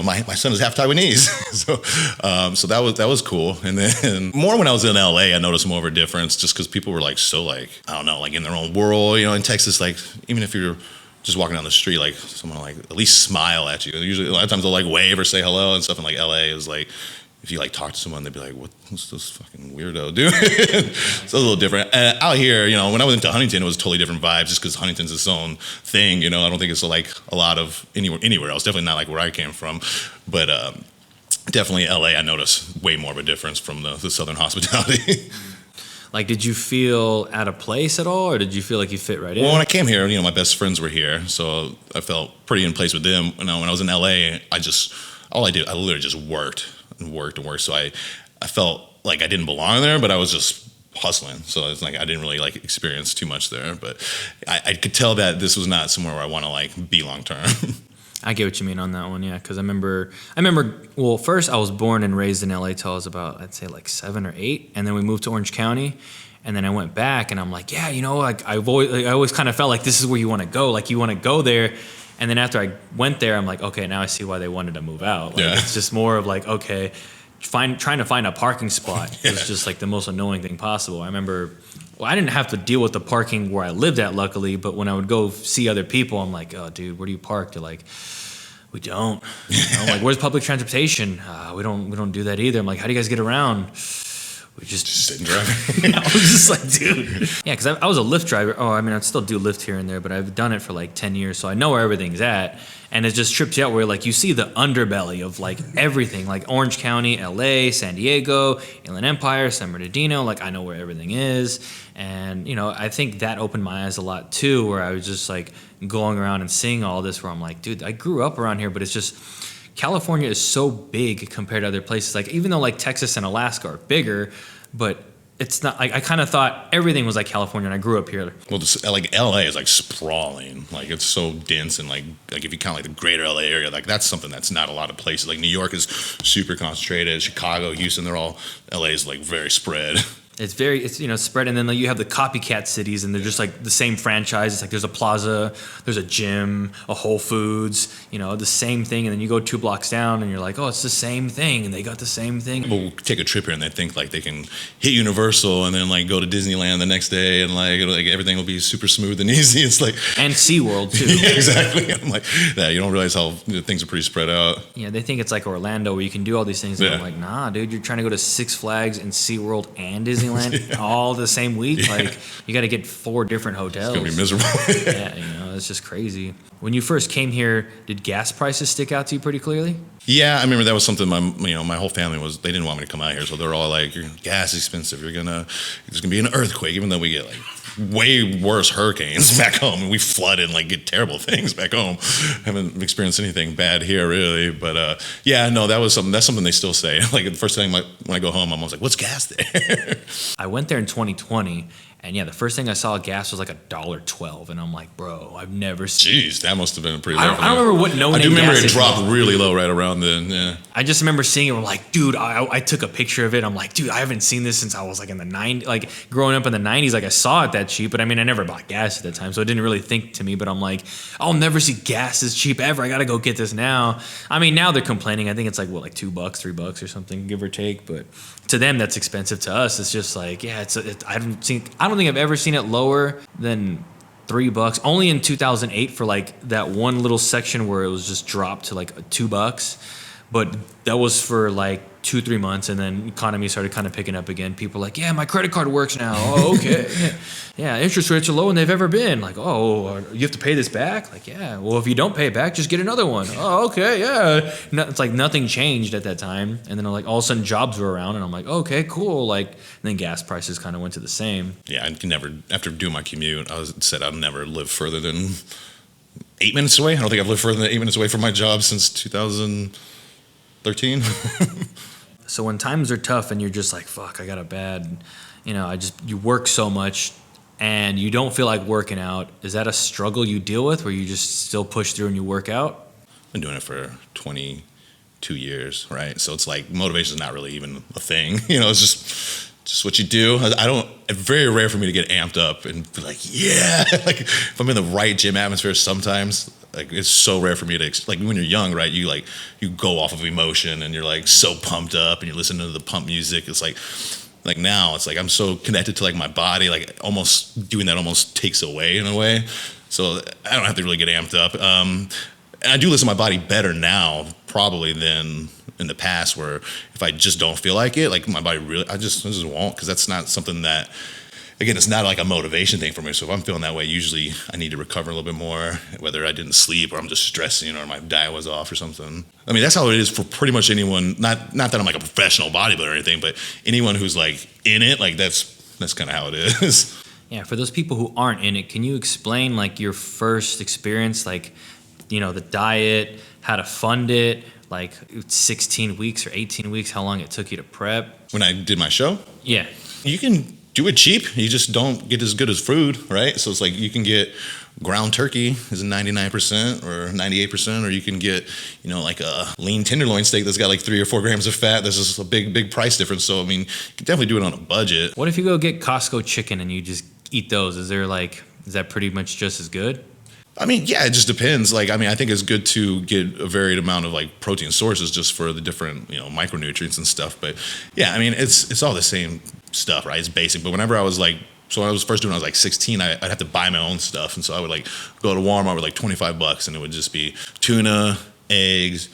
my son is half Taiwanese. So that was cool. And then more when I was in LA, I noticed more of a difference just because people were like so like, I don't know, like in their own world. In Texas, like even if you're just walking down the street, like someone will like at least smile at you. Usually a lot of times they'll like wave or say hello and stuff. In like LA, it was like if you like talk to someone, they'd be like, "What's this fucking weirdo doing?" It's a little different. Out here, when I went into Huntington, it was a totally different vibe, just because Huntington's its own thing. I don't think it's like a lot of anywhere else. Definitely not like where I came from, but definitely LA. I noticed way more of a difference from the southern hospitality. Like, did you feel out of place at all, or did you feel like you fit right in? Well, when I came here, my best friends were here, so I felt pretty in place with them. When I was in LA, I literally just worked and worked and worked. So I felt like I didn't belong there, but I was just hustling. So it's like I didn't really like experience too much there. But I could tell that this was not somewhere where I want to like be long term. I get what you mean on that one, yeah. Because I remember. Well, first I was born and raised in LA till I was about, I'd say like 7 or 8, and then we moved to Orange County, and then I went back, and I'm like, yeah, like I always kind of felt like this is where you want to go, like you want to go there, and then after I went there, I'm like, okay, now I see why they wanted to move out. Like, yeah. It's just more of like, okay, trying to find a parking spot was just like the most annoying thing possible. I remember. Well, I didn't have to deal with the parking where I lived at, luckily, but when I would go see other people, I'm like, oh, dude, where do you park? They're like, we don't. Like, where's public transportation? We don't do that either. I'm like, how do you guys get around? We just sit and drive. I was just like, dude. Yeah, because I was a Lyft driver. Oh, I mean, I still do Lyft here and there, but I've done it for like 10 years, so I know where everything's at. And it just trips you out where like you see the underbelly of like everything, like Orange County, LA, San Diego, Inland Empire, San Bernardino. Like I know where everything is. And, I think that opened my eyes a lot too, where I was just like going around and seeing all this where I'm like, dude, I grew up around here, but it's just California is so big compared to other places. Like even though like Texas and Alaska are bigger, but it's not like I kind of thought everything was like California, and I grew up here. Well, like LA is like sprawling, like it's so dense, and like if you count like the greater LA area, like that's something that's not a lot of places. Like New York is super concentrated, Chicago, Houston, LA is like very spread. It's spread, and then like, you have the copycat cities, and they're just like the same franchise. It's like there's a plaza, there's a gym, a Whole Foods, the same thing. And then you go 2 blocks down, and you're like, oh, it's the same thing, and they got the same thing. People take a trip here, and they think like they can hit Universal, and then like go to Disneyland the next day, and like everything will be super smooth and easy. It's like and SeaWorld too. Yeah, exactly. I'm like, yeah, you don't realize how things are pretty spread out. Yeah, they think it's like Orlando where you can do all these things. And yeah. I'm like, nah, dude, you're trying to go to Six Flags and SeaWorld and Disneyland all the same week. Yeah. Like you got to get 4 different hotels. It's gonna be miserable. Yeah, it's just crazy. When you first came here, did gas prices stick out to you pretty clearly? Yeah, I remember that was something my whole family they didn't want me to come out here, so they're all like, your gas is expensive, there's gonna be an earthquake, even though we get like way worse hurricanes back home, and we flood and like get terrible things back home. Haven't experienced anything bad here really, but yeah, no, that's something they still say. Like the first thing when I go home, I'm always like, what's gas there? I went there in 2020, And yeah, the first thing I saw gas was like $1.12, and I'm like, bro, I've never seen. Jeez, that must have been pretty low. I don't remember what no name. I do remember gas it is. dropped really low right around then. Yeah. I just remember seeing it. I'm like, dude, I took a picture of it. I'm like, dude, I haven't seen this since I was like in the 90s, like growing up in the 90s. Like I saw it that cheap, but I mean, I never bought gas at that time, so it didn't really think to me. But I'm like, I'll never see gas as cheap ever. I gotta go get this now. I mean, now they're complaining. I think it's like what, like $2, $3 or something, give or take. But to them, that's expensive. To us, it's just like, yeah, I don't think I've ever seen it lower than $3. Only in 2008 for like that one little section where it was just dropped to like $2. But that was for like 2-3 months, and then economy started kind of picking up again. People were like, yeah, my credit card works now. Oh, okay. Yeah, interest rates are lower than they've ever been. Like, oh, you have to pay this back? Like, yeah. Well, if you don't pay it back, just get another one. Oh, okay, yeah. No, it's like nothing changed at that time. And then like all of a sudden jobs were around, and I'm like, okay, cool. Like, and then gas prices kind of went to the same. Yeah, I can never, after doing my commute, said I'd never live further than 8 minutes away. I don't think I've lived further than 8 minutes away from my job since 2013. So when times are tough and you're just like, fuck, I got a bad, you work so much and you don't feel like working out, is that a struggle you deal with where you just still push through and you work out? I've been doing it for 22 years, right? So it's like motivation is not really even a thing. It's just what you do. It's very rare for me to get amped up and be like, yeah, like if I'm in the right gym atmosphere sometimes. Like it's so rare for me to like when you're young, right? You go off of emotion and you're like so pumped up and you're listening to the pump music. It's like now it's like I'm so connected to like my body, like almost doing that almost takes away in a way. So I don't have to really get amped up. And I do listen to my body better now probably than in the past, where if I just don't feel like it, like my body really, I just won't, because that's not something that. Again, it's not like a motivation thing for me. So if I'm feeling that way, usually I need to recover a little bit more, whether I didn't sleep or I'm just stressing or my diet was off or something. I mean, that's how it is for pretty much anyone. Not that I'm like a professional bodybuilder or anything, but anyone who's like in it, like that's kind of how it is. Yeah, for those people who aren't in it, can you explain like your first experience, like, the diet, how to fund it, like 16 weeks or 18 weeks, how long it took you to prep? When I did my show? Yeah. You can do it cheap. You just don't get as good as food, right? So it's like you can get ground turkey is 99% or 98%, or you can get, like a lean tenderloin steak that's got like 3 or 4 grams of fat. There's just a big price difference. So, I mean, you can definitely do it on a budget. What if you go get Costco chicken and you just eat those? Is that pretty much just as good? I mean, yeah, it just depends. Like, I mean, I think it's good to get a varied amount of like protein sources just for the different, micronutrients and stuff. But yeah, I mean, it's all the same stuff, right? It's basic. But whenever I was like, so when I was first doing, I was like 16, I'd have to buy my own stuff. And so I would like go to Walmart with like $25 and it would just be tuna, eggs,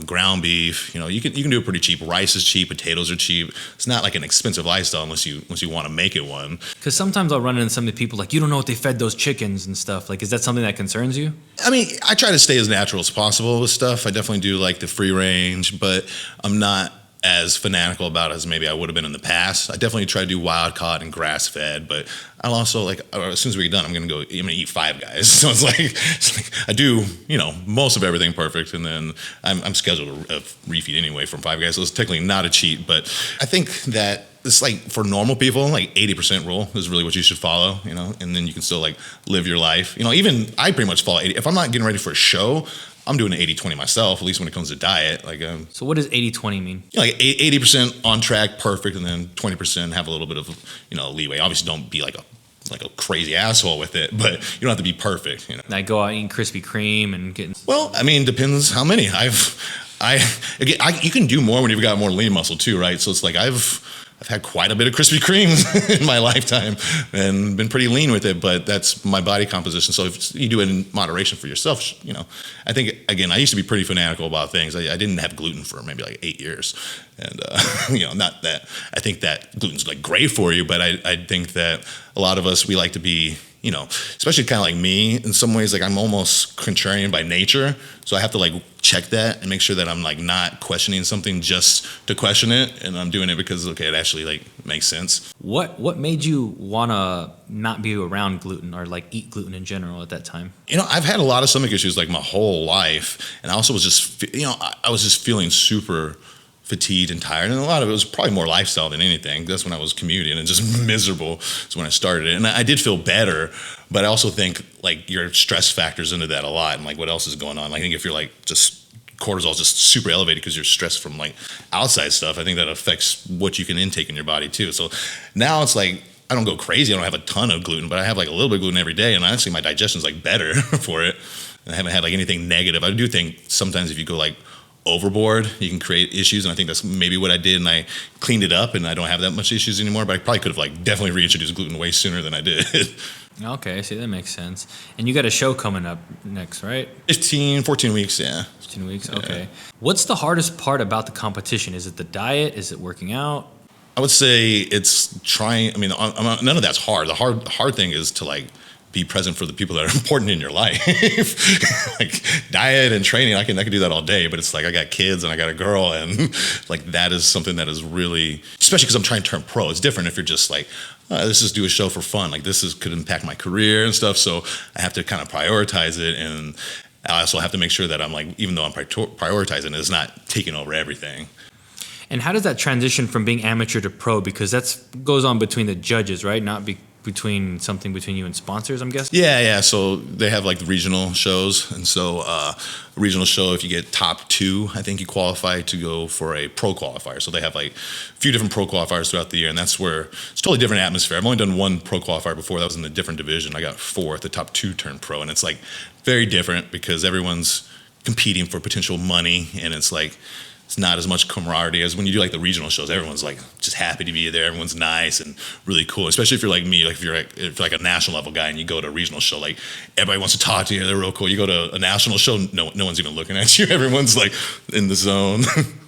ground beef. You can do it pretty cheap. Rice is cheap. Potatoes are cheap. It's not like an expensive lifestyle unless you want to make it one. Because sometimes I'll run into some of the people like, you don't know what they fed those chickens and stuff. Like, is that something that concerns you? I mean, I try to stay as natural as possible with stuff. I definitely do like the free range, but I'm not as fanatical about it as maybe I would have been in the past. I definitely try to do wild caught and grass fed, but I'll also like, as soon as we get done, I'm gonna eat Five Guys. So it's like I do, most of everything perfect, and then I'm scheduled a refeed anyway from Five Guys, so it's technically not a cheat. But I think that it's like for normal people, like 80% rule is really what you should follow, and then you can still like live your life. Even I pretty much follow 80. If I'm not getting ready for a show, I'm doing an 80-20 myself, at least when it comes to diet. Like, so what does 80-20 mean? Like 80% on track, perfect, and then 20% have a little bit of leeway. Obviously, don't be like a crazy asshole with it, but you don't have to be perfect. I go out eating Krispy Kreme and getting. Well, I mean, depends how many. You can do more when you've got more lean muscle too, right? So it's like I've had quite a bit of Krispy Kremes in my lifetime and been pretty lean with it, but that's my body composition. So if you do it in moderation for yourself, I think, again, I used to be pretty fanatical about things. I didn't have gluten for maybe like 8 years. And, not that I think that gluten's like great for you, but I think that a lot of us, we like to be, especially kind of like me in some ways, like I'm almost contrarian by nature. So I have to like check that and make sure that I'm like not questioning something just to question it. And I'm doing it because, okay, it actually like makes sense. What made you want to not be around gluten or like eat gluten in general at that time? I've had a lot of stomach issues like my whole life. And I also was just, I was just feeling super fatigued and tired, and a lot of it was probably more lifestyle than anything. That's when I was commuting and just miserable. Is when I started it, and I did feel better, but I also think like your stress factors into that a lot, and like what else is going on. I think if you're like just cortisol is just super elevated because you're stressed from like outside stuff, I think that affects what you can intake in your body too. So now it's like I don't go crazy. I don't have a ton of gluten, but I have like a little bit of gluten every day, and honestly my digestion's like better for it. And I haven't had like anything negative. I do think sometimes if you go like overboard, you can create issues, and I think that's maybe what I did, and I cleaned it up, and I don't have that much issues anymore. But I probably could have like definitely reintroduced gluten way sooner than I did. Okay, see, that makes sense. And you got a show coming up next, right? 14 weeks, yeah. 15 weeks, okay. Yeah. What's the hardest part about the competition? Is it the diet? Is it working out? I would say it's trying. I mean, none of that's hard. The hard thing is to like be present for the people that are important in your life. Like diet and training, I can do that all day, but it's like I got kids and I got a girl, and like that is something that is really, especially because I'm trying to turn pro. It's different if you're just like, let's just do a show for fun. Like could impact my career and stuff. So I have to kind of prioritize it, and I also have to make sure that I'm like, even though I'm prioritizing it, it's not taking over everything. And how does that transition from being amateur to pro? Because that goes on between the judges, right? Not between you and sponsors, I'm guessing? Yeah. So they have like the regional shows. And so a regional show, if you get top 2, I think you qualify to go for a pro qualifier. So they have like a few different pro qualifiers throughout the year. And that's where it's a totally different atmosphere. I've only done one pro qualifier before. That was in a different division. I got 4th. The top 2 turned pro. And it's like very different because everyone's competing for potential money. And it's like, it's not as much camaraderie as when you do like the regional shows. Everyone's like just happy to be there. Everyone's nice and really cool. Especially if you're like me, like if you're like a national level guy and you go to a regional show, like everybody wants to talk to you. They're real cool. You go to a national show, no one's even looking at you. Everyone's like in the zone.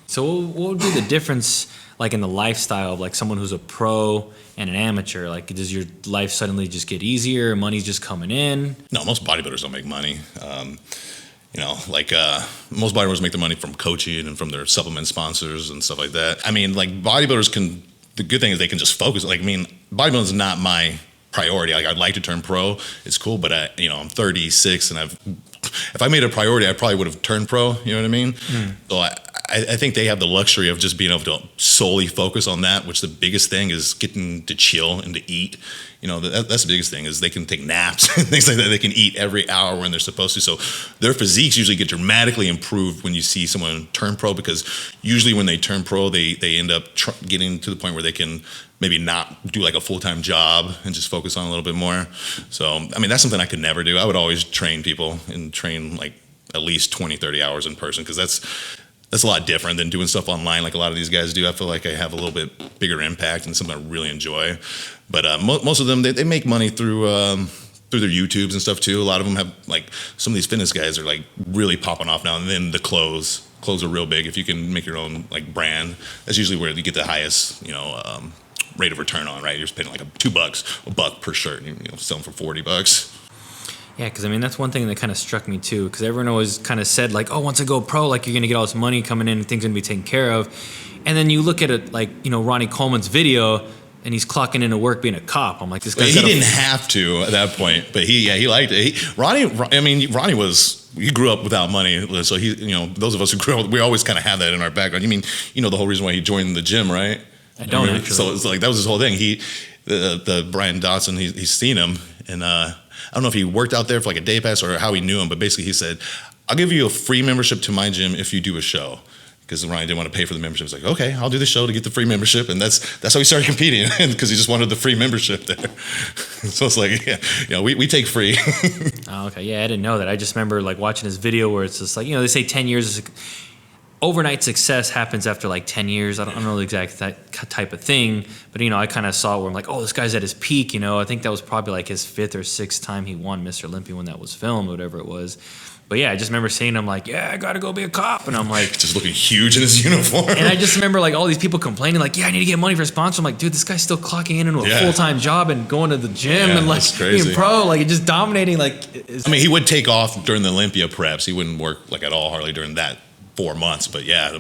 So what would be the difference like in the lifestyle of like someone who's a pro and an amateur? Like does your life suddenly just get easier? Money's just coming in? No, most bodybuilders don't make money. Most bodybuilders make their money from coaching and from their supplement sponsors and stuff like that. I mean, like bodybuilders the good thing is they can just focus. Like, I mean, bodybuilding is not my priority. Like, I'd like to turn pro. It's cool, but I'm 36 and if I made it a priority, I probably would have turned pro. You know what I mean? So I think they have the luxury of just being able to solely focus on that, which the biggest thing is getting to chill and to eat. That's the biggest thing is they can take naps and things like that. They can eat every hour when they're supposed to. So their physiques usually get dramatically improved when you see someone turn pro, because usually when they turn pro, they end up getting to the point where they can maybe not do like a full-time job and just focus on a little bit more. So, I mean, that's something I could never do. I would always train people and train like at least 20, 30 hours in person, because that's a lot different than doing stuff online like a lot of these guys do. I feel like I have a little bit bigger impact and something I really enjoy. But most of them, they make money through their YouTubes and stuff too. A lot of them have, like, some of these fitness guys are like really popping off now. And then the clothes are real big. If you can make your own like brand, that's usually where you get the highest, rate of return on, right? You're spending like $1 per shirt, and you sell them for $40. Yeah, because I mean, that's one thing that kind of struck me too, because everyone always kind of said like, oh, once I go pro, like you're going to get all this money coming in and things going to be taken care of. And then you look at it like, Ronnie Coleman's video and he's clocking into work being a cop. I'm like, this guy. He didn't have to at that point, but he liked it. Ronnie he grew up without money. So those of us who grew up, we always kind of have that in our background. You mean, the whole reason why he joined the gym, right? I don't actually. So it's like, that was his whole thing. The Brian Dotson, he's seen him, and I don't know if he worked out there for like a day pass or how he knew him, but basically he said, I'll give you a free membership to my gym if you do a show. Because Ryan didn't want to pay for the membership. He's like, okay, I'll do the show to get the free membership. And that's how he started competing, because he just wanted the free membership there. So it's like, we take free. Oh, okay. Yeah, I didn't know that. I just remember like watching his video where it's just like, they say 10 years, overnight success happens after like 10 years. I don't know the exact type of thing, but I kind of saw where I'm like, oh, this guy's at his peak. I think that was probably like his 5th or 6th time he won Mr. Olympia when that was filmed, whatever it was. But yeah, I just remember seeing him like, yeah, I gotta go be a cop, and I'm like, just looking huge in his uniform. And I just remember like all these people complaining like, yeah, I need to get money for a sponsor. I'm like, dude, this guy's still clocking into a full-time job and going to the gym and like being pro, like just dominating. Like, he would take off during the Olympia preps. He wouldn't work like at all hardly during that 4 months. But yeah,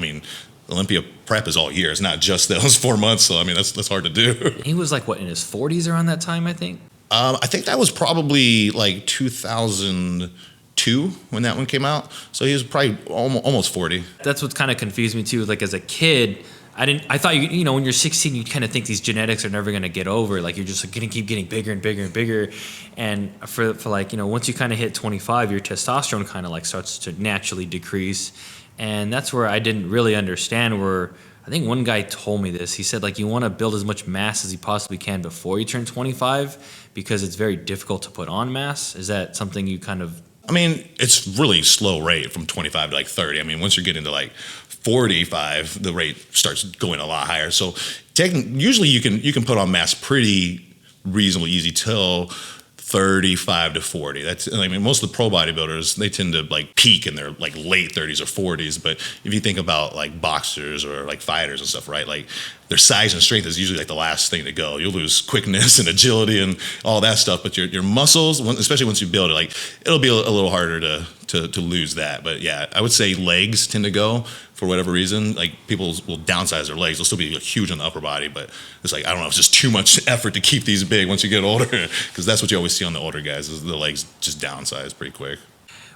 Olympia prep is all year. It's not just those 4 months. So that's hard to do. He was like in his 40s around that time, I think. I think that was probably like 2002 2 when that one came out. So he was probably almost 40. That's what kind of confused me too. Like as a kid, I thought you know when you're 16 you kind of think these genetics are never going to get over. Like you're just like, keep getting bigger and bigger and bigger. And for like, you know, once you kind of hit 25, your testosterone kind of like starts to naturally decrease. And that's where I didn't really understand, where I think one guy told me this. He said like you want to build as much mass as you possibly can before you turn 25 because it's very difficult to put on mass. Is that something you kind of... I mean, it's really slow rate from 25 to like 30. I mean, once you get into like 45, the rate starts going a lot higher. So usually you can put on mass pretty reasonably easy till 35 to 40. I mean, most of the pro bodybuilders, they tend to like peak in their like late 30s or 40s. But if you think about like boxers or like fighters and stuff, right? Like their size and strength is usually like the last thing to go. You'll lose quickness and agility and all that stuff. But your muscles, especially once you build it, like it'll be a little harder to lose that. But yeah, I would say legs tend to go for whatever reason. Like people will downsize their legs. They'll still be huge on the upper body, but it's like, I don't know, it's just too much effort to keep these big once you get older, because that's what you always see on the older guys is the legs just downsize pretty quick.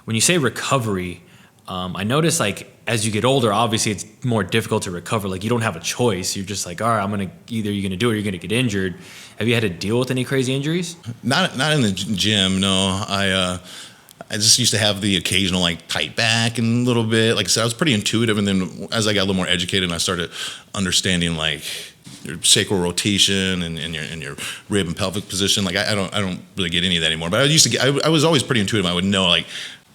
When you say recovery, I notice like as you get older, obviously it's more difficult to recover. Like you don't have a choice. You're just like, all right, either you're gonna do it or you're gonna get injured. Have you had to deal with any crazy injuries? Not in the gym, no. I just used to have the occasional like tight back and a little bit. Like I said, I was pretty intuitive, and then as I got a little more educated and I started understanding like your sacral rotation and your rib and pelvic position, like I don't really get any of that anymore. But I was always pretty intuitive. I would know like,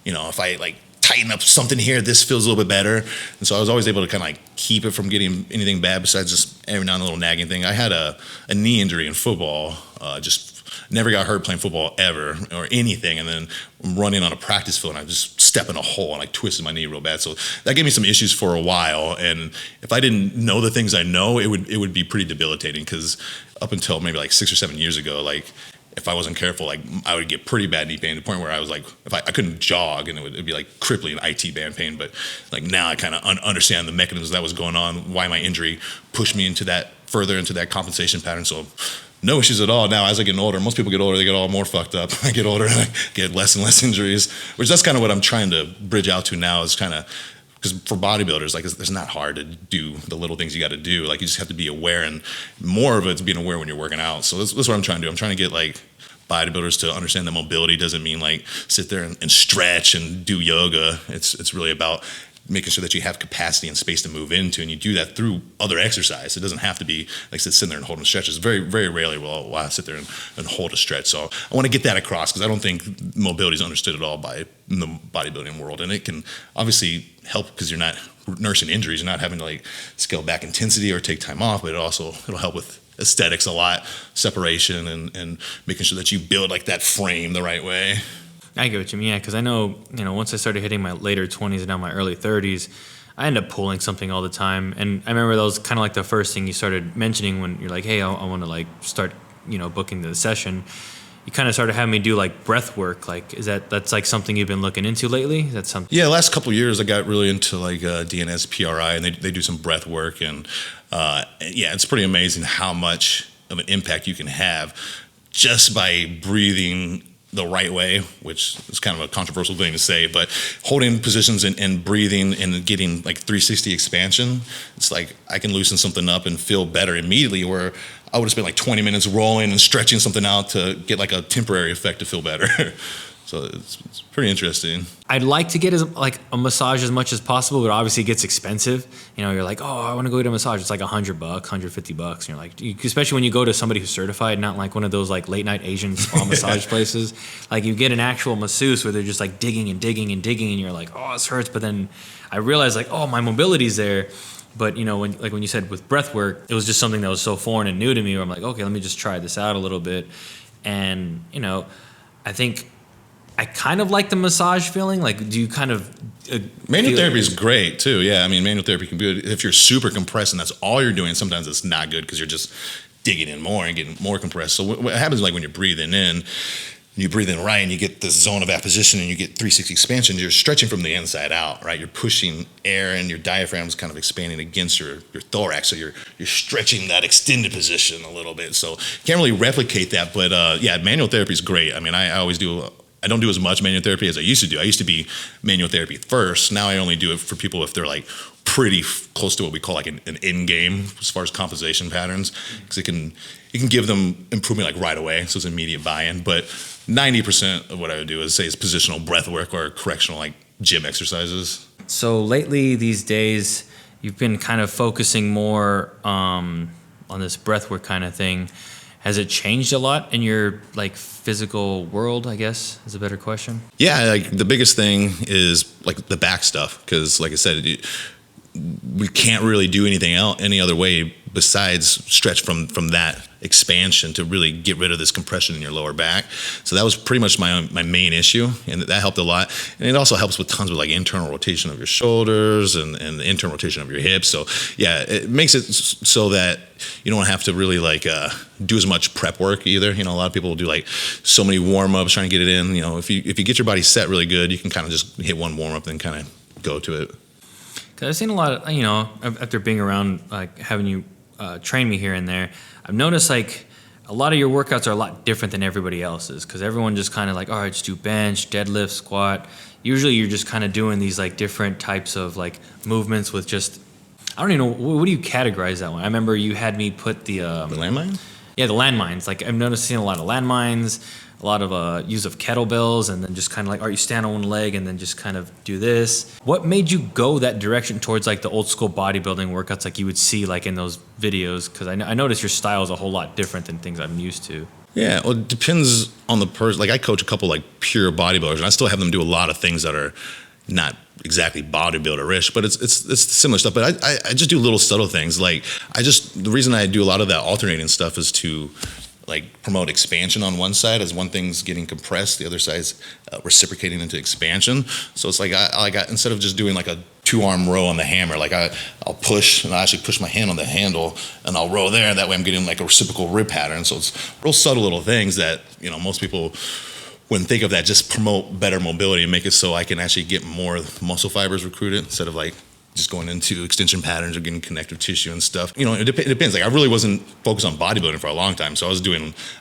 you know, if I like tighten up something here, this feels a little bit better. And so I was always able to kind of like keep it from getting anything bad besides just every now and then a little nagging thing. I had a knee injury in football, just never got hurt playing football ever or anything. And then I'm running on a practice field and I just step in a hole and like twisted my knee real bad. So that gave me some issues for a while. And if I didn't know the things I know, it would be pretty debilitating, because up until maybe like 6 or 7 years ago, like if I wasn't careful, like I would get pretty bad knee pain to the point where I was like, if I couldn't jog, and it'd be like crippling IT band pain. But like now I kind of understand the mechanisms that was going on, why my injury pushed me further into that compensation pattern. So no issues at all now. As I get older, most people get older, they get all more fucked up. I get older and I get less and less injuries, which that's kind of what I'm trying to bridge out to now, is kind of, because for bodybuilders, like it's not hard to do the little things you got to do. Like you just have to be aware, and more of it's being aware when you're working out. So that's what I'm trying to do. I'm trying to get like bodybuilders to understand that mobility doesn't mean like sit there and stretch and do yoga. It's really about making sure that you have capacity and space to move into, and you do that through other exercise. It doesn't have to be like sitting there and holding stretches. Very, very rarely will I sit there and hold a stretch. So I want to get that across, because I don't think mobility is understood at all by the bodybuilding world. And it can obviously help because you're not nursing injuries, you're not having to like scale back intensity or take time off, but it'll help with aesthetics a lot, separation and making sure that you build like that frame the right way. I get what you mean, yeah, because I know, you know, once I started hitting my later 20s and now my early 30s, I end up pulling something all the time. And I remember that was kind of like the first thing you started mentioning when you're like, hey, I want to like start, you know, booking the session. You kind of started having me do like breath work. Like, that's like something you've been looking into lately? That's something? Yeah, the last couple of years I got really into like DNS, PRI, and they do some breath work. And yeah, it's pretty amazing how much of an impact you can have just by breathing the right way, which is kind of a controversial thing to say, but holding positions and breathing and getting like 360 expansion, it's like I can loosen something up and feel better immediately, where I would have spent like 20 minutes rolling and stretching something out to get like a temporary effect to feel better. So it's pretty interesting. I'd like to get a massage as much as possible, but obviously it gets expensive. You know, you're like, oh, I want to go get a massage. It's like $100, $150. And you're like, especially when you go to somebody who's certified, not like one of those like late night Asian spa massage places. Like you get an actual masseuse where they're just like digging and digging and digging, and you're like, oh, this hurts. But then I realized like, oh, my mobility's there. But you know, when you said with breath work, it was just something that was so foreign and new to me, where I'm like, okay, let me just try this out a little bit. And you know, I think I kind of like the massage feeling. Like, do you kind of manual therapy is great too? Yeah, I mean, manual therapy can be good if you're super compressed and that's all you're doing. Sometimes it's not good because you're just digging in more and getting more compressed. So what happens like when you're breathing in, you breathe in right and you get this zone of apposition and you get 360 expansion, you're stretching from the inside out, right? You're pushing air and your diaphragm is kind of expanding against your thorax. So you're stretching that extended position a little bit. So you can't really replicate that, but yeah, manual therapy is great. I mean, I always do I don't do as much manual therapy as I used to do. I used to be manual therapy first. Now I only do it for people if they're like pretty close to what we call like an end game as far as compensation patterns, because it can give them improvement like right away, so it's immediate buy-in. But 90% of what I would do is say is positional breath work or correctional like gym exercises. So lately, these days, you've been kind of focusing more on this breathwork kind of thing. Has it changed a lot in your like physical world, I guess, is a better question? Yeah, like the biggest thing is like the back stuff, because like I said, we can't really do anything else any other way besides stretch from that expansion to really get rid of this compression in your lower back. So that was pretty much my main issue, and that helped a lot. And it also helps with tons of like internal rotation of your shoulders and the internal rotation of your hips. So yeah, it makes it so that you don't have to really like do as much prep work either. You know, a lot of people will do like so many warm-ups trying to get it in. You know, if you get your body set really good, you can kind of just hit one warm-up and kind of go to it. Cause I've seen a lot of, you know, after being around, like having you train me here and there, I've noticed like a lot of your workouts are a lot different than everybody else's, because everyone just kind of like, all right, just do bench, deadlift, squat. Usually you're just kind of doing these like different types of like movements with just, I don't even know, what do you categorize that one? I remember you had me put the landmine? Yeah, the landmines. Like I've noticed seeing a lot of landmines, a lot of use of kettlebells, and then just kind of like, all right, you stand on one leg and then just kind of do this. What made you go that direction towards like the old school bodybuilding workouts like you would see like in those videos? Because I noticed your style is a whole lot different than things I'm used to. Yeah, well, it depends on the person. Like I coach a couple like pure bodybuilders, and I still have them do a lot of things that are not exactly bodybuilder-ish, but it's similar stuff. But I just do little subtle things. Like the reason I do a lot of that alternating stuff is to like promote expansion on one side, as one thing's getting compressed, the other side's reciprocating into expansion. So it's like I instead of just doing like a 2-arm row on the hammer, like I'll push, and I actually push my hand on the handle and I'll row there. That way I'm getting like a reciprocal rib pattern. So it's real subtle little things that, you know, most people wouldn't think of, that just promote better mobility and make it so I can actually get more muscle fibers recruited instead of like just going into extension patterns or getting connective tissue and stuff. You know, it depends. Like I really wasn't focused on bodybuilding for a long time. So I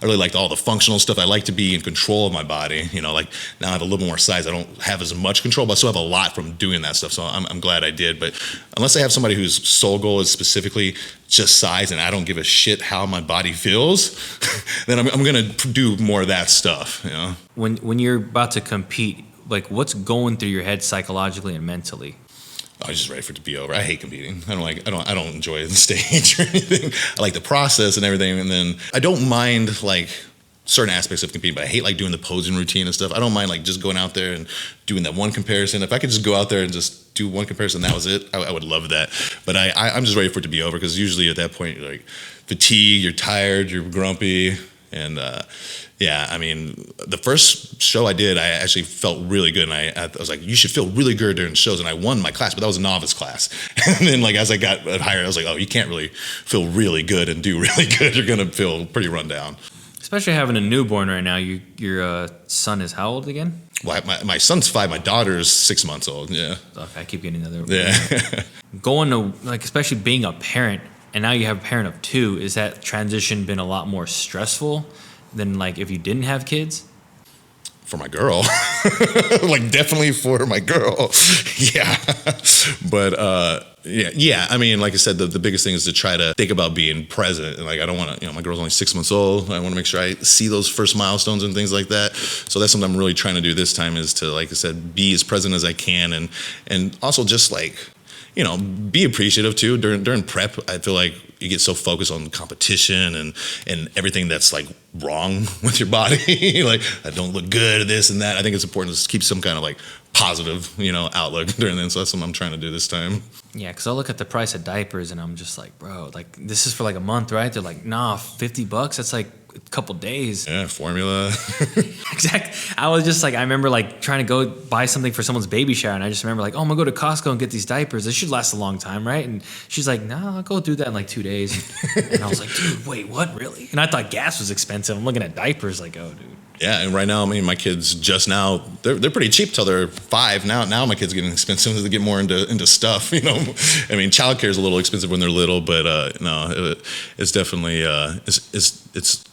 really liked all the functional stuff. I like to be in control of my body. You know, like now I have a little more size. I don't have as much control, but I still have a lot from doing that stuff. So I'm glad I did. But unless I have somebody whose sole goal is specifically just size and I don't give a shit how my body feels, then I'm going to do more of that stuff, you know? When you're about to compete, like what's going through your head psychologically and mentally? I was just ready for it to be over. I hate competing. I don't enjoy the stage or anything. I like the process and everything, and then I don't mind like certain aspects of competing, but I hate like doing the posing routine and stuff. I don't mind like just going out there and doing that one comparison. If I could just go out there and just do one comparison, that was it, I would love that. But I'm just ready for it to be over, because usually at that point you're like fatigued, you're tired, you're grumpy, and yeah, I mean, the first show I did, I actually felt really good, and I was like, you should feel really good during shows, and I won my class, but that was a novice class. And then like as I got higher, I was like, oh, you can't really feel really good and do really good. You're gonna feel pretty run down. Especially having a newborn right now. Your son is how old again? Well, my son's 5, my daughter's 6 months old. Yeah. Okay, I keep getting another. Yeah. Going to like, especially being a parent, and now you have a parent of 2. Is that transition been a lot more stressful than like if you didn't have kids? For my girl, like definitely for my girl, yeah. But yeah. I mean, like I said, the biggest thing is to try to think about being present. And like I don't want to, you know, my girl's only 6 months old. I want to make sure I see those first milestones and things like that. So that's something I'm really trying to do this time, is to, like I said, be as present as I can, and also just like, you know, be appreciative too. During prep, I feel like you get so focused on competition and everything that's like wrong with your body. Like, I don't look good at this and that. I think it's important to keep some kind of like positive, you know, outlook during this. So that's what I'm trying to do this time. Yeah, because I look at the price of diapers and I'm just like, bro, like this is for like a month, right? They're like, nah, $50. That's like a couple days. Yeah, formula. Exactly. I was just like, I remember like trying to go buy something for someone's baby shower, and I just remember like, oh, I'm gonna go to Costco and get these diapers. This should last a long time, right? And she's like, nah, I'll go do that in like 2 days. And I was like, dude, wait, what, really? And I thought gas was expensive. I'm looking at diapers like, oh, dude. Yeah, and right now, I mean, my kids just now, they're pretty cheap till they're 5. Now my kids are getting expensive as they get more into stuff, you know. I mean, childcare is a little expensive when they're little, but no, it's definitely, it's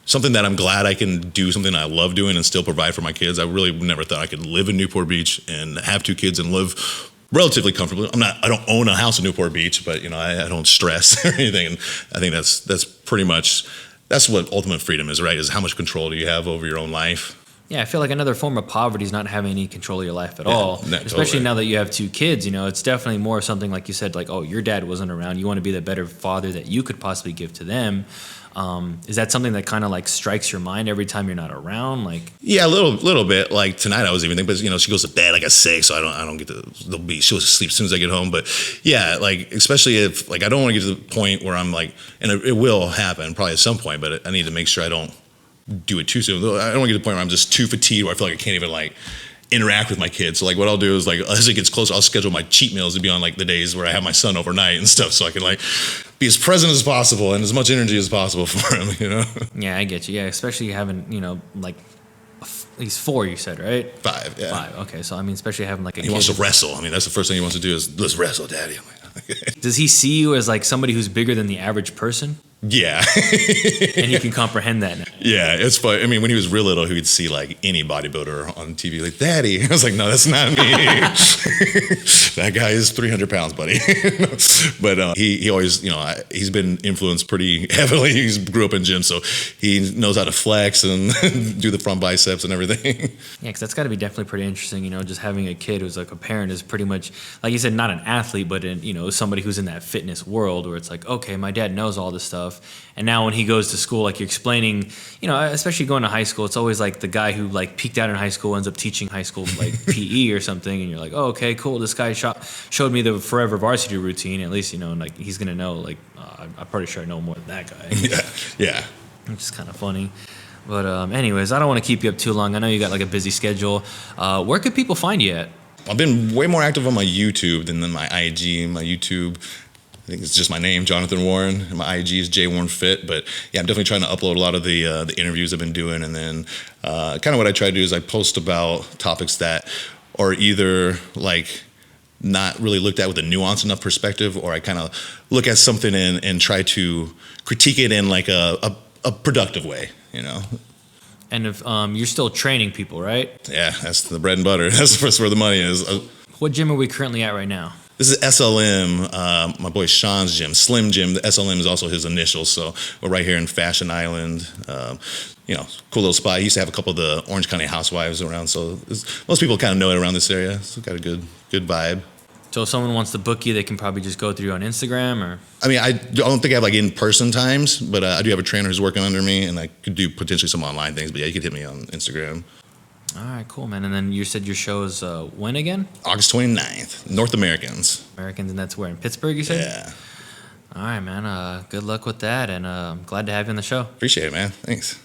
something that I'm glad I can do, something I love doing and still provide for my kids. I really never thought I could live in Newport Beach and have 2 kids and live relatively comfortably. I don't own a house in Newport Beach, but I don't stress or anything. And I think that's pretty much, that's what ultimate freedom is, right? Is how much control do you have over your own life? Yeah, I feel like another form of poverty is not having any control of your life at all. Especially totally. now that you have 2 kids, it's definitely more something like you said, like, oh, your dad wasn't around. You want to be the better father that you could possibly give to them. Is that something that kind of like strikes your mind every time you're not around? Like, yeah, a little bit. Like tonight, I was even thinking, but she goes to bed like at 6, so I don't get to. She'll sleep as soon as I get home. But yeah, like especially if like I don't want to get to the point where I'm like, and it will happen probably at some point, but I need to make sure I don't do it too soon. I don't want to get to the point where I'm just too fatigued where I feel like I can't even like interact with my kids. So like what I'll do is like as it gets closer, I'll schedule my cheat meals to be on like the days where I have my son overnight and stuff, so I can like be as present as possible and as much energy as possible for him. Yeah, I get you. Yeah, especially having like he's 4, you said, right? 5, yeah. 5. Okay, so I mean, especially having like a he kid. wants to wrestle. I mean, that's the first thing he wants to do is let's wrestle, Daddy. I'm like, Does he see you as like somebody who's bigger than the average person? Yeah. And he can comprehend that now. Yeah, it's fun. I mean, when he was real little, he would see like any bodybuilder on TV, like, Daddy. I was like, no, that's not me. That guy is 300 pounds, buddy. But he always, he's been influenced pretty heavily. He grew up in gym, so he knows how to flex and do the front biceps and everything. Yeah, because that's got to be definitely pretty interesting. Just having a kid who's like a parent is pretty much, like you said, not an athlete, but somebody who's in that fitness world where it's like, okay, my dad knows all this stuff. And now when he goes to school, like you're explaining, especially going to high school, it's always like the guy who like peaked out in high school ends up teaching high school like PE or something, and you're like, oh, okay, cool. This guy showed me the forever varsity routine. At least and like he's gonna know. Like I'm pretty sure I know more than that guy. Yeah. Which is kind of funny. But anyways, I don't want to keep you up too long. I know you got like a busy schedule. Where could people find you at? I've been way more active on my YouTube than my IG. My YouTube, I think it's just my name, Jonathan Warren. And my IG is jwarrenfit. But yeah, I'm definitely trying to upload a lot of the interviews I've been doing. And then kind of what I try to do is I post about topics that are either like not really looked at with a nuanced enough perspective, or I kind of look at something and try to critique it in like a productive way, And if you're still training people, right? Yeah, that's the bread and butter. That's where the money is. What gym are we currently at right now? This is SLM, my boy Sean's gym, Slim Gym. The SLM is also his initials, so we're right here in Fashion Island. Cool little spot. He used to have a couple of the Orange County housewives around, so most people kind of know it around this area. So got a good vibe. So if someone wants to book you, they can probably just go through you on Instagram, or? I mean, I don't think I have like in-person times, but I do have a trainer who's working under me, and I could do potentially some online things. But yeah, you could hit me on Instagram. All right, cool, man. And then you said your show is when again? August 29th, North Americans. Americans, and that's where, in Pittsburgh, you said? Yeah. All right, man. Good luck with that, and I'm glad to have you on the show. Appreciate it, man. Thanks.